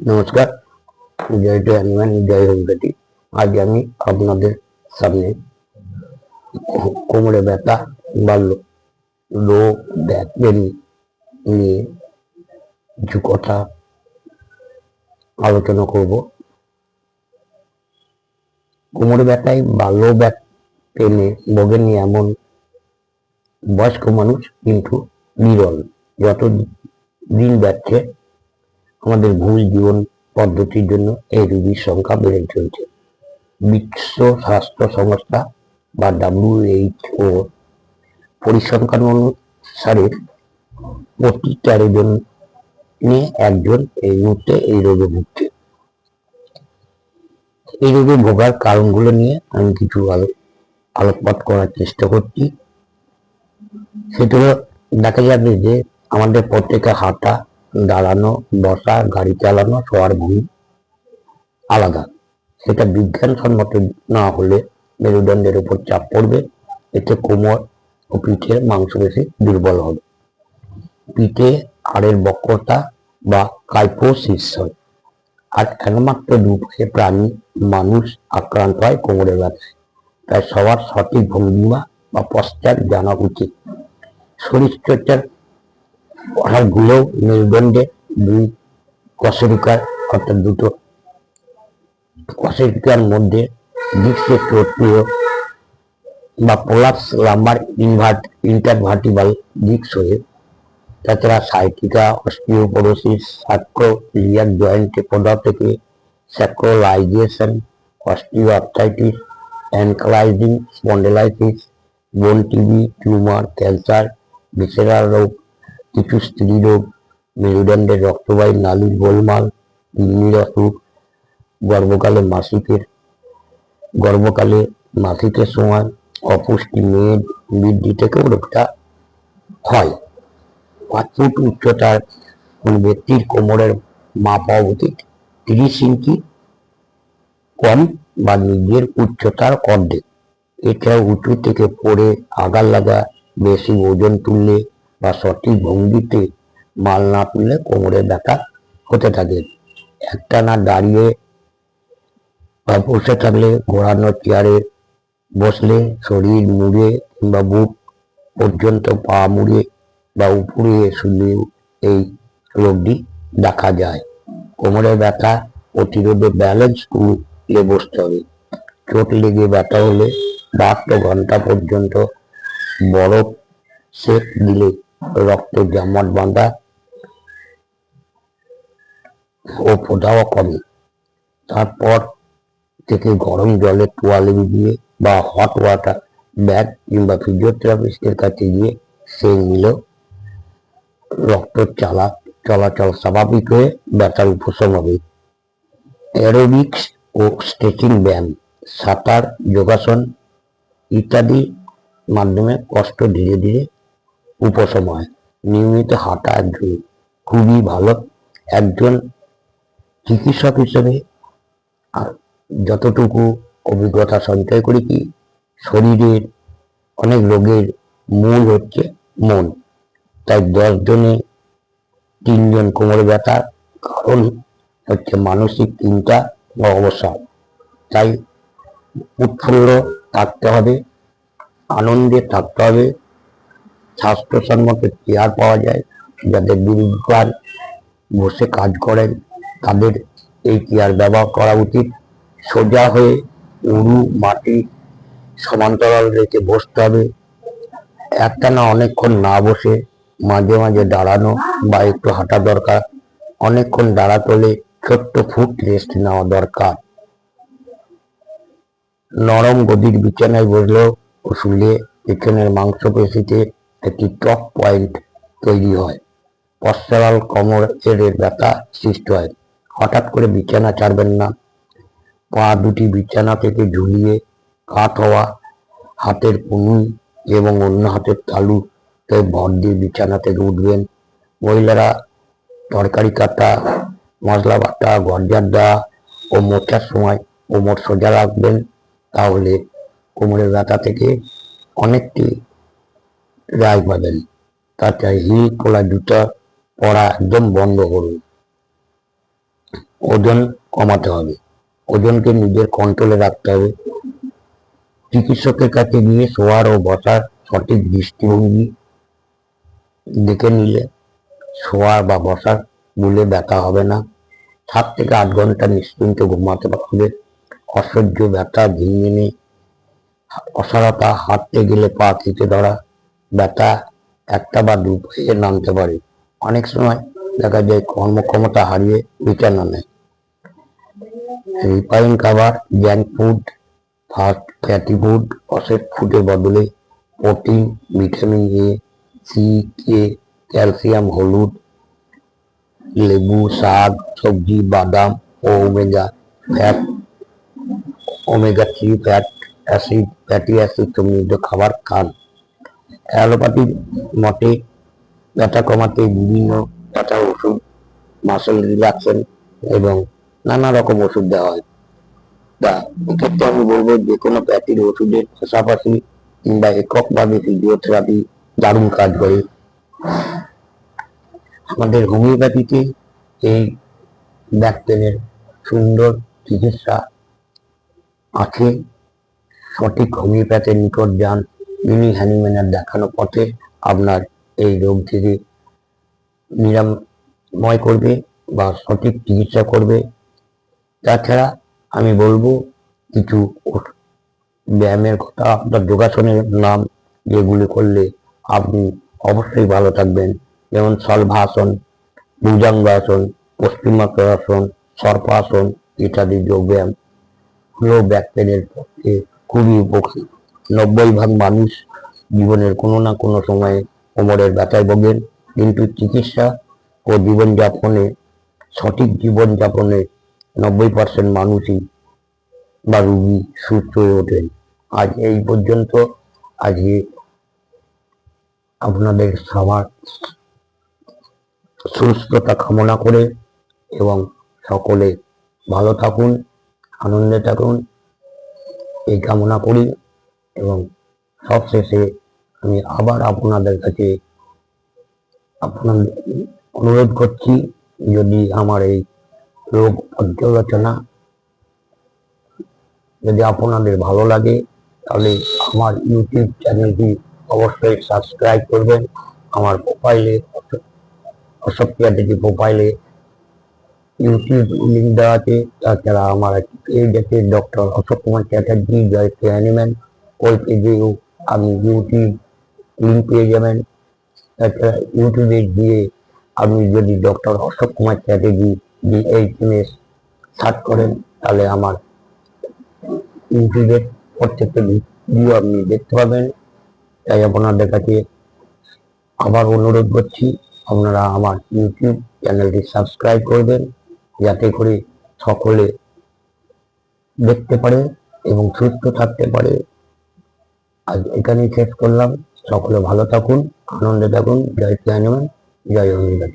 নমস্কার, joy to Hanuman, জয় হনুমাটি। আজ আমি আপনাদের সামনে কোমরে ব্যথা বা লো ব্যাক পেন নিয়ে কিছু কথা আলোচনা করব। কোমরে ব্যথায় বা লো ব্যাক পেনে ভোগেননি এমন বয়স্ক মানুষ কিন্তু বিরল। যত দিন যাচ্ছে আমাদের ভুল জীবন পদ্ধতির জন্য এই রোগীর সংখ্যা বেড়ে চলছে। বিশ্ব স্বাস্থ্য সংস্থা বা WHO পরিসংখ্যান অনুসারে প্রতি 13 জনে একজন এই মুহূর্তে এই রোগে ভুগছে। এই রোগে ভোগার কারণগুলো নিয়ে আমি কিছু আলোকপাত করার চেষ্টা করছি। সেটা দেখা যাবে যে আমাদের প্রত্যেকের হাঁটা, দাঁড়ানো, বসা, গাড়ি চালানো, শোয়ার ভূমি আলাদা। সেটা বিজ্ঞানসম্মত না হলে মেরুদণ্ডের উপর চাপ পড়বে, এতে কোমর ও পিঠের মাংসপেশি দুর্বল হবে, পিঠে হাড়ের বক্রতা বা কাইফোসিস হয়। আর একমাত্র দুপায়ে প্রাণী মানুষ আক্রান্ত হয় কোমরের ব্যথায়। তাই সবার সঠিক ভঙ্গিমা বা পশ্চাৎ জানা উচিত। শরীরচর্চার অনেকগুলো মেরুদণ্ডে দুই কশেরুকার অর্থাৎ দুটো কশেরুকার মধ্যে ডিস্কোট্রিয় বা প্রোলাপস লাম্বার ইন্টারভার্টিবাল ডিস্ক হয়ে, তাছাড়া সাইটিকা, অস্টিওপোরোসিস, স্যাক্রোইলিয়াক জয়েন্টে প্রদাহ থেকে স্যাক্রোলাইজেশন, অস্টিওআর্থ্রাইটিস, অ্যানকালাইজিং স্পন্ডেলাইটিস, বোন টিবি, টিউমার, ক্যান্সার, ভিসেরাল রোগ, কিছু স্ত্রী রোগ, মেরুদণ্ডের রক্তবাহী নালীর গোলমাল, কিডনির অসুখ, গর্ভকালে মাসিকের সময় অপুষ্টি, মেদ বৃদ্ধি থেকেও রোগটা হয়। 5 ফুট উচ্চতার কোন ব্যক্তির কোমরের মাপ হওয়া উচিত 30 ইঞ্চি কম বা নিজের উচ্চতার অর্ধেক। এছাড়া উঁচু থেকে পড়ে আঘাত লাগা, বেশি ওজন তুললে বা সঠিক ভঙ্গিতে মাল না তুললে কোমরে ব্যথা হতে থাকে। একটানা দাঁড়িয়ে বা বসে থাকলে, ঘোরানো চেয়ারে বসলে, শরীর মুড়ে কিংবা বুক পর্যন্ত পা মুড়ে বা উপরে শুলে এই রোগটি দেখা যায়। কোমরের ব্যথা প্রতিরোধে ব্যালেন্স তুলে বসতে হবে। চোট লেগে ব্যথা হলে 72 ঘন্টা পর্যন্ত বরফ সেক দিলে রক্ত জমাট বাঁধা ও ফোটাও কমে। তারপর থেকে গরম জলে তোয়ালে দিয়ে বা হট ওয়াটার ব্যাগ কিংবা ফিজিওথেরাপিস্টের কাছে গিয়ে সেক নিলেও রক্ত চলাচল স্বাভাবিক হয়ে ব্যথার উপশম হবে। অ্যারোবিক্স ও স্ট্রেচিং ব্যায়াম, সাঁতার, যোগাসন ইত্যাদি মাধ্যমে কষ্ট ধীরে ধীরে উপশম হয়। নিয়মিত হাঁটা খুবই ভালো। একজন চিকিৎসক হিসেবে যতটুকু অভিজ্ঞতা সঞ্চয় করি কি, শরীরের অনেক রোগের মূল হচ্ছে মন। তাই 10 জনে 3 জন কোমরে ব্যথার কারণ হচ্ছে মানসিক চিন্তা বা অবসাদ। তাই উৎফুল্ল থাকতে হবে, আনন্দে থাকতে হবে। স্বাস্থ্যসম্মত চেয়ার পাওয়া যায়, যাদের দীর্ঘকাল বসে কাজ করেন তাদের এই চেয়ার ব্যবহার করা উচিত। সোজা হয়ে উরু মাটি সমান্তরাল রেখে বসতে হবে। একটানা অনেকক্ষণ না বসে মাঝে মাঝে দাঁড়ানো বা একটু হাঁটা দরকার। অনেকক্ষণ দাঁড়াতে হলে ছোট্ট ফুট রেস্ট নেওয়া দরকার। নরম গদির বিছানায় বসলেও ও শুলে পেছনের মাংসপেশিতে একটি টক পয়েন্ট তৈরি হয়, পশ্চারাল কোমরের ব্যথা সৃষ্টি হয়। হঠাৎ করে বিছানা ছাড়বেন না। পা দুটি বিছানা থেকে ঝুলিয়ে কাত হওয়া, হাতের কনুই এবং অন্য হাতের তালুতে ভর দিয়ে বিছানা থেকে উঠবেন। মহিলারা তরকারি কাটা, মশলা বাটা, ঘরঝাড় দেওয়া ও মোছার সময় কোমর সোজা রাখবেন, তাহলে কোমরের ব্যথা থেকে অনেকটি রেহাই পাবেন। তাছাড়া হিল খোলা জুতা পরা একদম বন্ধ করুন। ওজন কমাতে হবে, ওজনকে নিজের কন্ট্রোলে রাখতে হবে। চিকিৎসকের কাছে গিয়ে শোয়ার ও বসার সঠিক দৃষ্টিভঙ্গি দেখে নিলে শোয়ার বা বসার মূলে ব্যথা হবে না। 7 থেকে 8 ঘন্টা নিশ্চিন্তে ঘুমাতে হবে। অসহ্য ব্যথা, ঝিনঝিনি, অসাড়তা, হাঁটতে গেলে পা খিচে ধরা, ব্যথা একটা বা 2 পায়ে নামতে পারে। অনেক সময় দেখা যায় কর্মক্ষমতা হারিয়ে বিছানা নেয়। রিফাইন খাবার, junk food, fast fatty food, processed ফুডের বদলে protein, vitamin A, C, K, calcium, হলুদ, লেবু, শাক, সবজি, বাদাম ও ওমেগা 3 ফ্যাটি অ্যাসিড সমৃদ্ধ খাবার খান। অ্যালোপ্যাথির মতে ব্যথা কমাতে বিভিন্ন ব্যথার ওষুধ, মাসেল রিল্যাক্সেশন এবং নানা রকম ওষুধ দেওয়া হয়। তা এক্ষেত্রে আমি বলবো যে কোনো প্যাথির ওষুধের পাশাপাশি কিংবা এককভাবে ফিজিওথেরাপি দারুণ কাজ করে। আমাদের হোমিওপ্যাথিতে এই ব্যাক পেনের সুন্দর চিকিৎসা আছে। সঠিক হোমিওপ্যাথের নিকট যান, তিনি হ্যানিম্যানের দেখানো পথে আপনার এই রোগ থেকে নিরাময় করবে বা সঠিক চিকিৎসা করবে। তাছাড়া আমি বলবো কিছু ব্যায়ামের কথা, আপনার যোগাসনের নাম, যেগুলি করলে আপনি অবশ্যই ভালো থাকবেন, যেমন শলভাসন, ভুজঙ্গাসন, পশ্চিমাসন, সর্পাসন ইত্যাদি যোগব্যায়াম হলো ব্যাক পেনের পক্ষে খুবই উপকারী। 90% মানুষ জীবনের কোনো না কোনো সময়ে কোমরের ব্যথায় ভোগেন, কিন্তু চিকিৎসা ও জীবনযাপনে, সঠিক জীবনযাপনে 90% মানুষই বা রুগী সুস্থ হয়ে ওঠেন। আজ এই পর্যন্ত। আজকে আপনাদের সবার সুস্থতা কামনা করে এবং সকলে ভালো থাকুন, আনন্দে থাকুন এই কামনা করি। এবং সবশেষে আমি আবার আপনাদের কাছে আপনাদের অনুরোধ করছি, যদি আমার এই রোগ পর্যালোচনা যদি আপনাদের ভালো লাগে তাহলে আমার ইউটিউব চ্যানেলটি অবশ্যই সাবস্ক্রাইব করবেন। আমার প্রোফাইলে, অশোক চ্যাটার্জি প্রোফাইলে ইউটিউব লিঙ্ক দেওয়া আছে। তাছাড়া আমার একটি পেজ আছে, ডক্টর অশোক কুমার চ্যাটার্জি জয়শ্রী অ্যানিম্যান, ওই পেজেও আপনি ইউটিউব লিঙ্ক পেয়ে যাবেন। তাছাড়া ইউটিউবে গিয়ে আপনি যদি doctor Ashok Kumar Chatterjee DHMS search করেন তাহলে আমার ইউটিউবের প্রত্যেকটা ভিডিও আপনি দেখতে পাবেন। তাই আপনাদের কাছে আবার অনুরোধ করছি, আপনারা আমার ইউটিউব চ্যানেলটি সাবস্ক্রাইব করবেন, যাতে করে সকলে দেখতে পারে এবং সুস্থ থাকতে পারে। আজ এখানেই শেষ করলাম। সকলে ভালো থাকুন, আনন্দে থাকুন। জয় শ্রী হনুমান, জয় হনুমান।